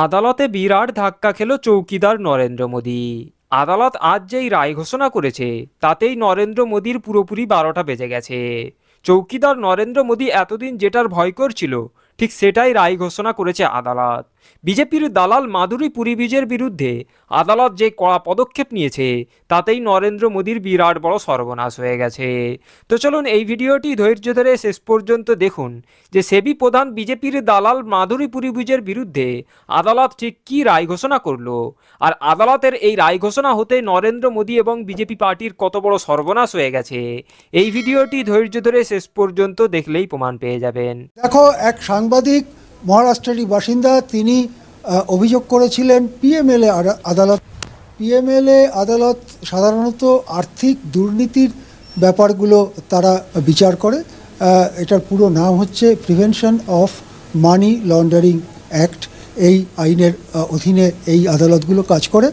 আদালতে বিরাট ধাক্কা খেল চৌকিদার নরেন্দ্র মোদী। আদালত আজ যেই রায় ঘোষণা করেছে তাতেই নরেন্দ্র মোদীর পুরোপুরি 12টা বেজে গেছে। চৌকিদার নরেন্দ্র মোদী এতদিন যেটার ভয় করছিল ঠিক সেটাই রায় ঘোষণা করেছে আদালত। বিজেপির দালাল মাধুরী পুরীবিজের বিরুদ্ধে আদালত যে কড়া পদক্ষেপ নিয়েছে তাতেই নরেন্দ্র মোদীর বিরাট বড় সর্বনাশ হয়ে গেছে। তো চলুন এই ভিডিওটি ধৈর্য ধরে শেষ পর্যন্ত দেখুন যে সেবি প্রধান বিজেপির দালাল মাধুরী পুরীবিজের বিরুদ্ধে আদালত ঠিক কী রায় ঘোষণা করলো, আর আদালতের এই রায় ঘোষণা হতে নরেন্দ্র মোদী এবং বিজেপি পার্টির কত বড় সর্বনাশ হয়ে গেছে। এই ভিডিওটি ধৈর্য ধরে শেষ পর্যন্ত দেখলেই প্রমাণ পেয়ে যাবেন। দেখো, এক সাংবাদিক মহারাষ্ট্রেরই বাসিন্দা, তিনি অভিযোগ করেছিলেন পিএমএলএ আদালত। পিএমএলএ আদালত সাধারণত আর্থিক দুর্নীতির ব্যাপারগুলো তারা বিচার করে। এটার পুরো নাম হচ্ছে prevention of money laundering act. এই আইনের অধীনে এই আদালতগুলো কাজ করে।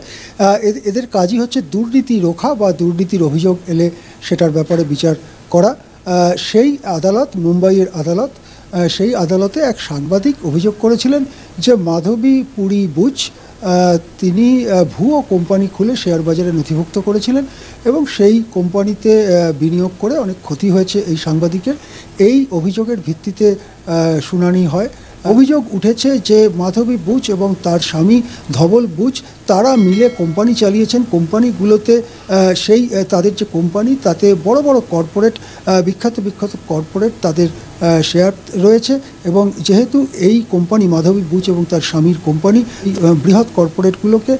এদের কাজই হচ্ছে দুর্নীতি রোখা বা দুর্নীতির অভিযোগ এলে সেটার ব্যাপারে বিচার করা। সেই আদালত, মুম্বাইয়ের আদালত, সেই আদালতে এক সাংবাদিক অভিযোগ করেছিলেন যে মাধবী পুরী বুচ তিনি ভুয়ো কোম্পানি খুলে শেয়ার বাজারে নথিভুক্ত করেছিলেন এবং সেই কোম্পানিতে বিনিয়োগ করে অনেক ক্ষতি হয়েছে এই সাংবাদিকের। এই অভিযোগের ভিত্তিতে শুনানি হয়। অভিযোগ উঠেছে যে মাধবী বুচ এবং তার স্বামী ধবল বুচ তারা মিলে কোম্পানি চালিয়েছেন। কোম্পানিগুলোতে সেই তাদের যে কোম্পানি তাতে বড় বড় কর্পোরেট, বিখ্যাত কর্পোরেট তাদের শেয়ার রয়েছে এবং যেহেতু এই কোম্পানি মাধবী বুচ এবং তার স্বামীর কোম্পানি বৃহৎ কর্পোরেটগুলোকে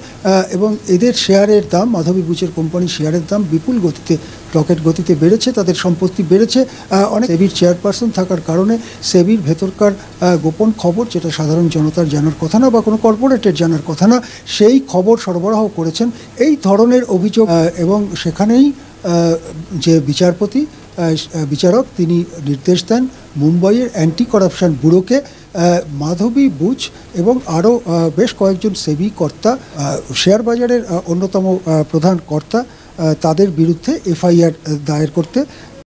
এবং এদের শেয়ারের দাম, মাধবী বুচের কোম্পানির শেয়ারের দাম বিপুল গতিতে, রকেট গতিতে বেড়েছে, তাদের সম্পত্তি বেড়েছে। অনেক সেবির চেয়ারপারসন থাকার কারণে সেবির ভেতরকার গোপন খবর, যেটা সাধারণ জনতার জানার কথা না বা কোনো কর্পোরেটের জানার কথা না, সেই খবর সরবরাহ করেছেন। এই ধরনের অভিযোগ এবং সেখানেই যে বিচারক তিনি নির্দেশ দেন মুম্বাইয়ের অ্যান্টি করাপশন ব্যুরোকে মাধবী বুচ এবং আরও বেশ কয়েকজন সেবি কর্তা, শেয়ার বাজারের অন্যতম প্রধান কর্তা, তাদের বিরুদ্ধে এফআইআর দায়ের করতে।